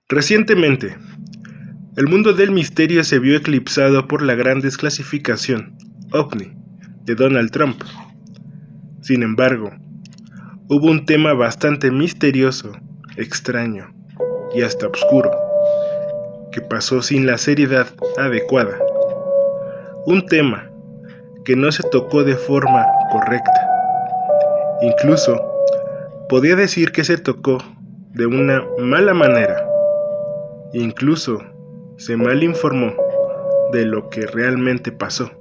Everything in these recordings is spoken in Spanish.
Recientemente, el mundo del misterio se vio eclipsado por la gran desclasificación OVNI de Donald Trump. Sin embargo, hubo un tema bastante misterioso, extraño y hasta oscuro, que pasó sin la seriedad adecuada. Un tema que no se tocó de forma correcta. Incluso, podía decir que se tocó de una mala manera. Incluso, se malinformó de lo que realmente pasó.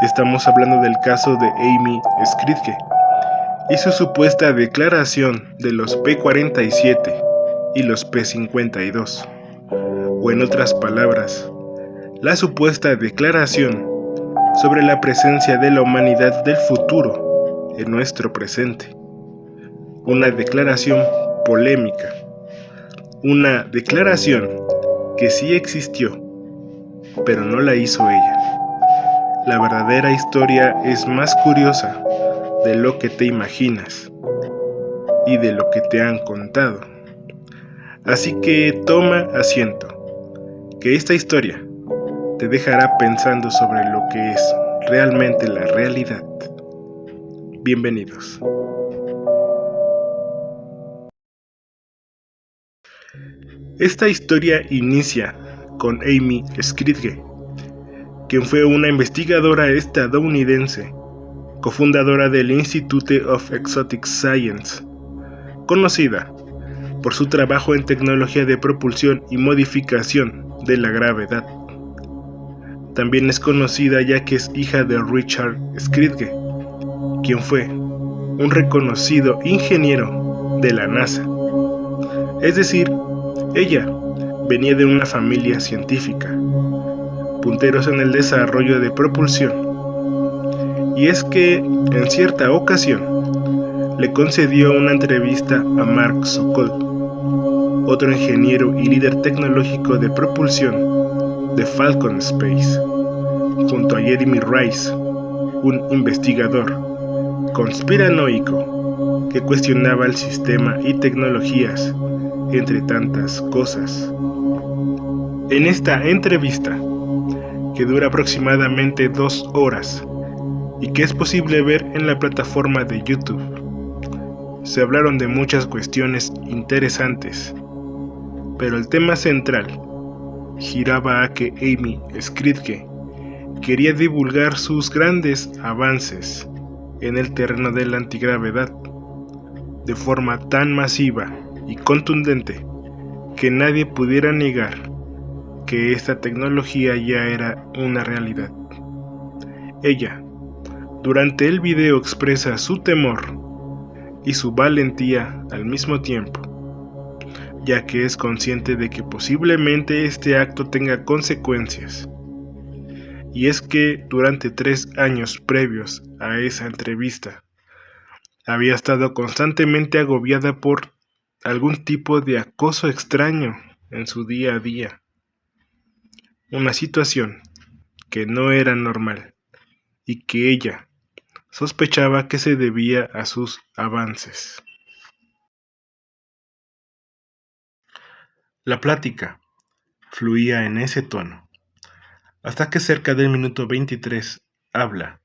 Estamos hablando del caso de Amy Skritke y su supuesta declaración de los P-47 y los P-52, o en otras palabras, la supuesta declaración sobre la presencia de la humanidad del futuro en nuestro presente. Una declaración polémica, una declaración que sí existió, pero no la hizo ella. La verdadera historia es más curiosa de lo que te imaginas y de lo que te han contado. Así que toma asiento, que esta historia te dejará pensando sobre lo que es realmente la realidad. Bienvenidos. Esta historia inicia con Amy Skritke, quien fue una investigadora estadounidense, cofundadora del Institute of Exotic Science, conocida por su trabajo en tecnología de propulsión y modificación de la gravedad. También es conocida ya que es hija de Richard Skritke, quien fue un reconocido ingeniero de la NASA. Es decir, ella venía de una familia científica, punteros en el desarrollo de propulsión. Y es que, en cierta ocasión, le concedió una entrevista a Mark Sokol, otro ingeniero y líder tecnológico de propulsión de Falcon Space, junto a Jeremy Rice, un investigador conspiranoico que cuestionaba el sistema y tecnologías, entre tantas cosas. En esta entrevista, que dura aproximadamente 2 horas y que es posible ver en la plataforma de YouTube, se hablaron de muchas cuestiones interesantes, pero el tema central giraba a que Amy Skritke quería divulgar sus grandes avances en el terreno de la antigravedad de forma tan masiva y contundente que nadie pudiera negar que esta tecnología ya era una realidad. Ella, durante el video, expresa su temor y su valentía al mismo tiempo, ya que es consciente de que posiblemente este acto tenga consecuencias. Y es que durante 3 años previos a esa entrevista, había estado constantemente agobiada por algún tipo de acoso extraño en su día a día. Una situación que no era normal y que ella sospechaba que se debía a sus avances. La plática fluía en ese tono, hasta que cerca del minuto 23 habla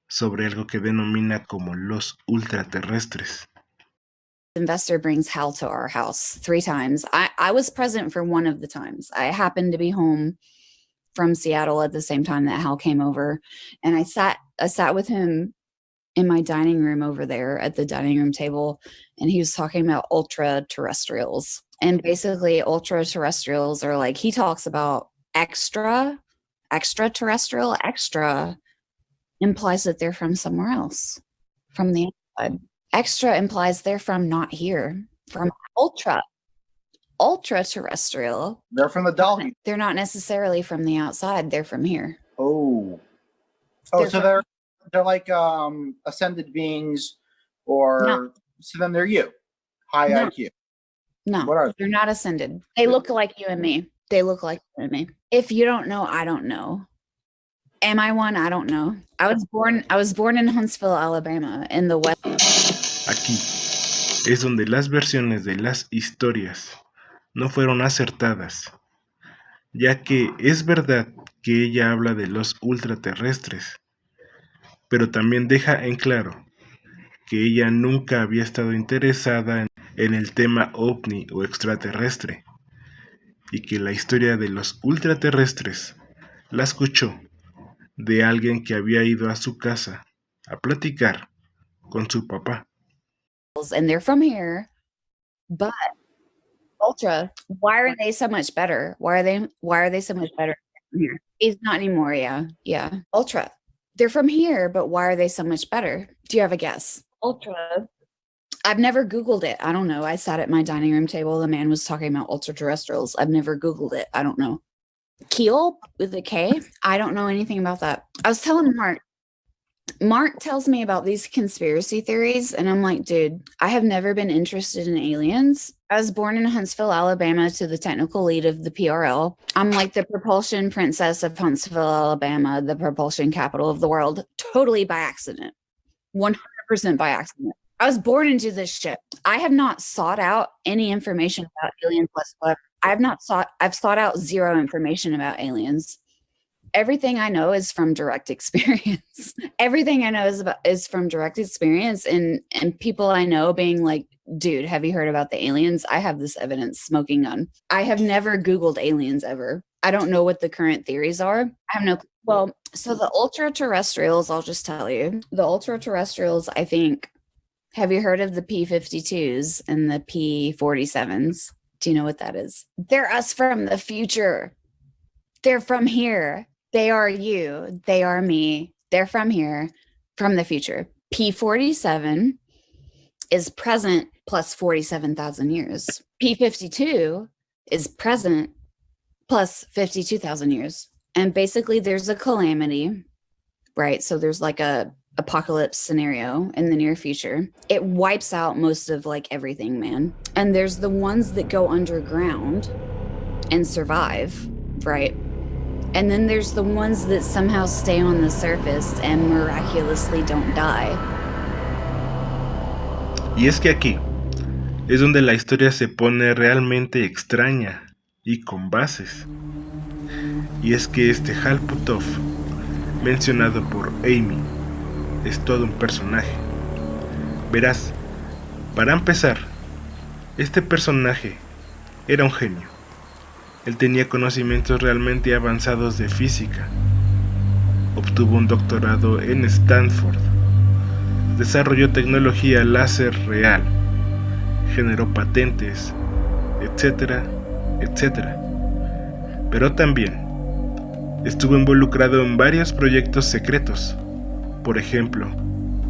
sobre algo que denomina como los ultraterrestres. Investor brings Hal to our house 3 times. I was present for one of the times. I happened to be home from Seattle at the same time that Hal came over, and I sat with him in my dining room over there at the dining room table, and he was talking about ultra terrestrials. And basically, ultra terrestrials are like, he talks about extraterrestrial. Extra implies that they're from somewhere else, from the outside. Extra implies they're from not here, from ultra terrestrial. They're from the Dolly. They're not necessarily from the outside. They're from here. Oh, They're so from- they're like ascended beings, or No. so then they're you, high No. IQ. No, What are they? they're not ascended. They look like you and me. They look like you and me. If you don't know, I don't know. Am I one? I don't know. I was born in Huntsville, Alabama, in the West. Aquí es donde las versiones de las historias no fueron acertadas, ya que es verdad que ella habla de los ultraterrestres, pero también deja en claro que ella nunca había estado interesada en el tema ovni o extraterrestre, y que la historia de los ultraterrestres la escuchó de alguien que había ido a su casa a platicar con su papá. And they're from here, but Ultra, why are they so much better? Why are they so much better from here? It's not anymore, yeah. Ultra. They're from here, but why are they so much better? Do you have a guess? Ultra. I've never Googled it. I don't know. I sat at my dining room table. The man was talking about ultra-terrestrials. I've never Googled it. I don't know. Keel with a K? I don't know anything about that. I was telling Mark tells me about these conspiracy theories, and I'm like, dude, I have never been interested in aliens. I was born in Huntsville, Alabama, to the technical lead of the PRL. I'm like the propulsion princess of Huntsville, Alabama, the propulsion capital of the world, totally by accident, 100% by accident. I was born into this shit. I have not sought out any information about aliens whatsoever. I've sought out zero information about aliens. Everything I know is from direct experience. Everything I know is from direct experience and people I know being like, dude, have you heard about the aliens? I have this evidence, smoking gun. I have never Googled aliens ever. I don't know what the current theories are. I have no. Well, so the ultra-terrestrials, I'll just tell you. The ultra-terrestrials, I think, have you heard of the P-52s and the P-47s? Do you know what that is? They're us from the future. They're from here. They are you. They are me. They're from here, from the future. P-47 is present plus 47,000 years. P-52 is present plus 52,000 years. And basically there's a calamity, right? So there's like a apocalypse scenario in the near future. It wipes out most of like everything, man. And there's the ones that go underground and survive, right? And then there's the ones that somehow stay on the surface and miraculously don't die. Y es que aquí es donde la historia se pone realmente extraña y con bases. Y es que este Hal Puthoff, mencionado por Amy, es todo un personaje. Verás, para empezar, este personaje era un genio. Él tenía conocimientos realmente avanzados de física. Obtuvo un doctorado en Stanford. Desarrolló tecnología láser real. Generó patentes, etcétera, etcétera. Pero también estuvo involucrado en varios proyectos secretos. Por ejemplo,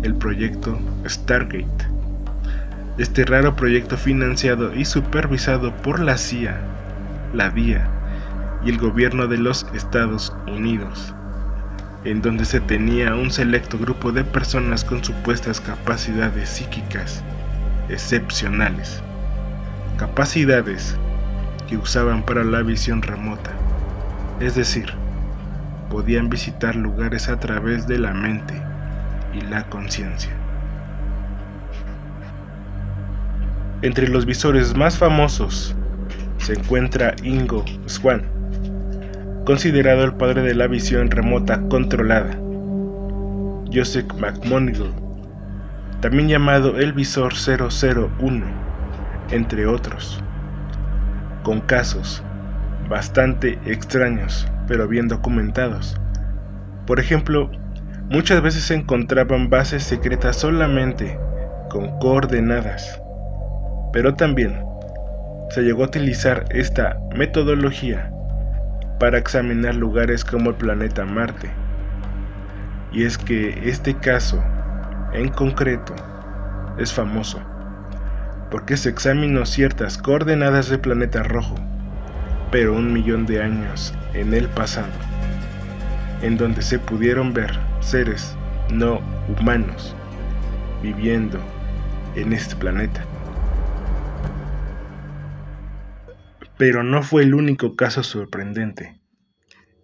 el proyecto Stargate. Este raro proyecto financiado y supervisado por la CIA, la DIA y el gobierno de los Estados Unidos, en donde se tenía un selecto grupo de personas con supuestas capacidades psíquicas excepcionales, capacidades que usaban para la visión remota, es decir, podían visitar lugares a través de la mente y la conciencia. Entre los visores más famosos se encuentra Ingo Swann, considerado el padre de la visión remota controlada. Joseph McMonigle, también llamado el visor 001, entre otros, con casos bastante extraños, pero bien documentados. Por ejemplo, muchas veces se encontraban bases secretas solamente con coordenadas, pero también se llegó a utilizar esta metodología para examinar lugares como el planeta Marte. Y es que este caso en concreto es famoso porque se examinó ciertas coordenadas del planeta rojo, pero 1 millón de años en el pasado, en donde se pudieron ver seres no humanos viviendo en este planeta. Pero no fue el único caso sorprendente.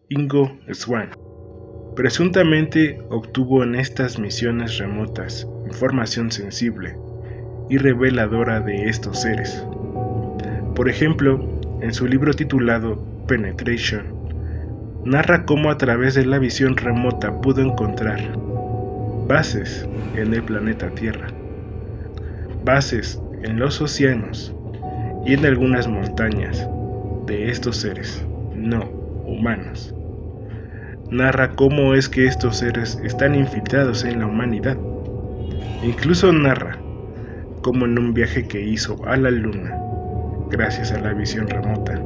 Ingo Swann presuntamente obtuvo en estas misiones remotas información sensible y reveladora de estos seres. Por ejemplo, en su libro titulado Penetration, narra cómo a través de la visión remota pudo encontrar bases en el planeta Tierra, bases en los océanos y en algunas montañas de estos seres no humanos. Narra cómo es que estos seres están infiltrados en la humanidad. Incluso narra cómo en un viaje que hizo a la Luna, gracias a la visión remota,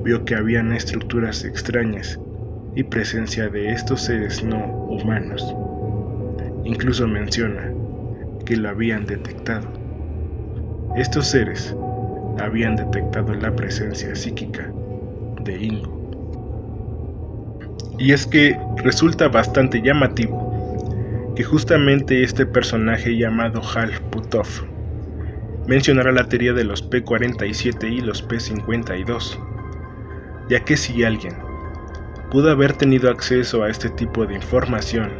vio que habían estructuras extrañas y presencia de estos seres no humanos. Incluso menciona que lo habían detectado. Estos seres habían detectado la presencia psíquica de Ingo. Y es que resulta bastante llamativo que justamente este personaje llamado Hal Puthoff mencionara la teoría de los P-47 y los P-52, ya que si alguien pudo haber tenido acceso a este tipo de información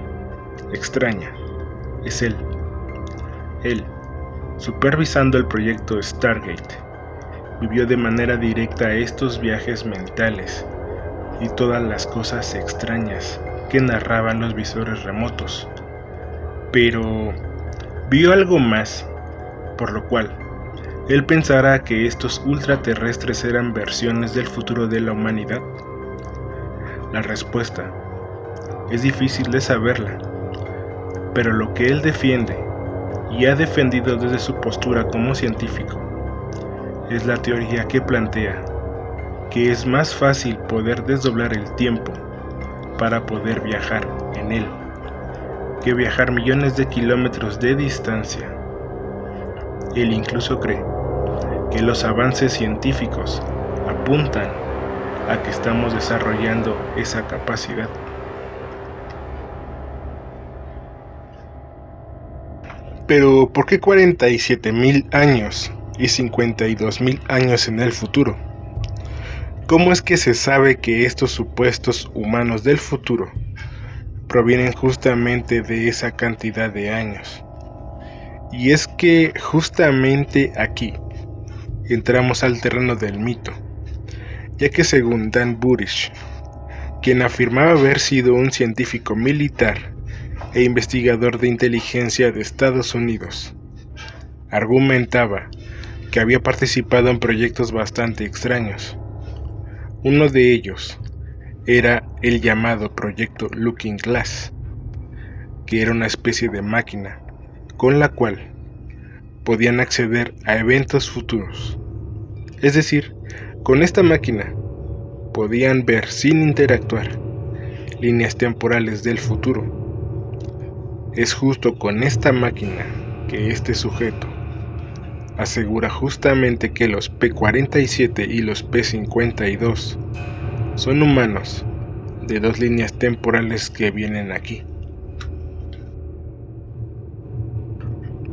extraña, es él. Él, supervisando el proyecto Stargate, vivió de manera directa estos viajes mentales y todas las cosas extrañas que narraban los visores remotos. Pero vio algo más, por lo cual él pensara que estos ultraterrestres eran versiones del futuro de la humanidad. La respuesta es difícil de saberla, pero lo que él defiende y ha defendido desde su postura como científico es la teoría que plantea que es más fácil poder desdoblar el tiempo para poder viajar en él que viajar millones de kilómetros de distancia. Él incluso cree que los avances científicos apuntan a que estamos desarrollando esa capacidad. Pero ¿por qué 47.000 años y 52.000 años en el futuro? ¿Cómo es que se sabe que estos supuestos humanos del futuro provienen justamente de esa cantidad de años? Y es que justamente aquí entramos al terreno del mito, ya que según Dan Burisch, quien afirmaba haber sido un científico militar e investigador de inteligencia de Estados Unidos, argumentaba que había participado en proyectos bastante extraños. Uno de ellos era el llamado Proyecto Looking Glass, que era una especie de máquina con la cual podían acceder a eventos futuros. Es decir, con esta máquina podían ver sin interactuar líneas temporales del futuro. Es justo con esta máquina que este sujeto asegura justamente que los P-47 y los P-52 son humanos de dos líneas temporales que vienen aquí.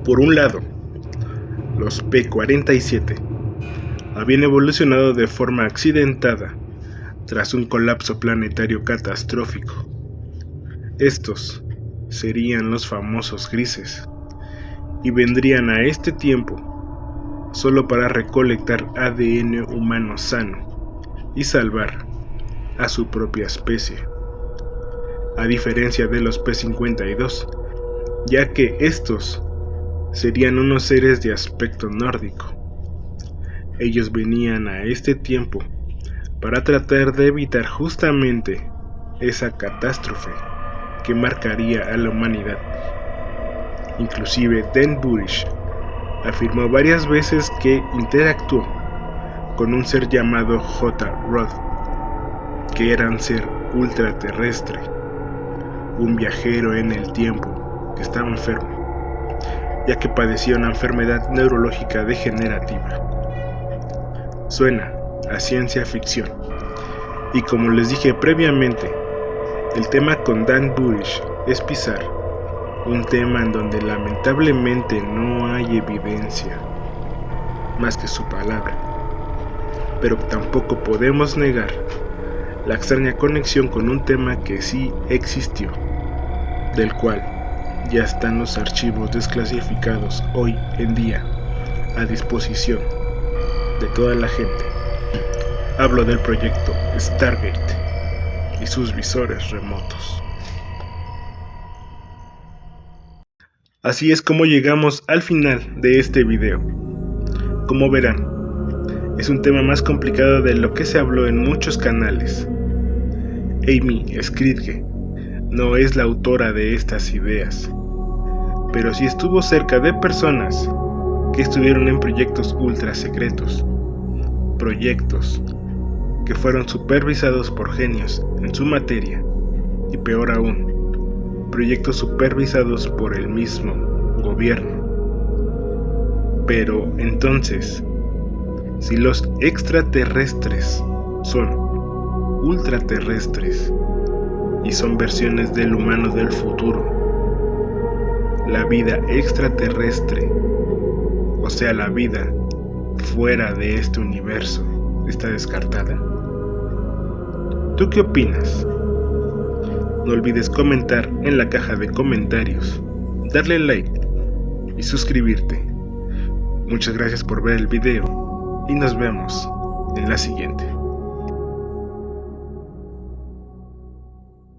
Por un lado, los P-47 habían evolucionado de forma accidentada tras un colapso planetario catastrófico. Estos serían los famosos grises y vendrían a este tiempo solo para recolectar ADN humano sano y salvar a su propia especie, a diferencia de los P-52, ya que estos serían unos seres de aspecto nórdico. Ellos venían a este tiempo para tratar de evitar justamente esa catástrofe que marcaría a la humanidad. Inclusive Dan Burisch afirmó varias veces que interactuó con un ser llamado J. Rod, que era un ser ultraterrestre, un viajero en el tiempo que estaba enfermo, ya que padecía una enfermedad neurológica degenerativa. Suena a ciencia ficción, y como les dije previamente, el tema con Dan Burisch es pisar un tema en donde lamentablemente no hay evidencia más que su palabra, pero tampoco podemos negar la extraña conexión con un tema que sí existió, del cual ya están los archivos desclasificados hoy en día a disposición de toda la gente. Hablo del proyecto Stargate y sus visores remotos. Así es como llegamos al final de este video. Como verán, es un tema más complicado de lo que se habló en muchos canales. Amy Skridge no es la autora de estas ideas, pero sí estuvo cerca de personas que estuvieron en proyectos ultra secretos, proyectos que fueron supervisados por genios en su materia, y peor aún, proyectos supervisados por el mismo gobierno. Pero entonces, si los extraterrestres son ultraterrestres y son versiones del humano del futuro, la vida extraterrestre, o sea la vida fuera de este universo, está descartada. ¿Tú qué opinas? No olvides comentar en la caja de comentarios, darle like y suscribirte. Muchas gracias por ver el video y nos vemos en la siguiente.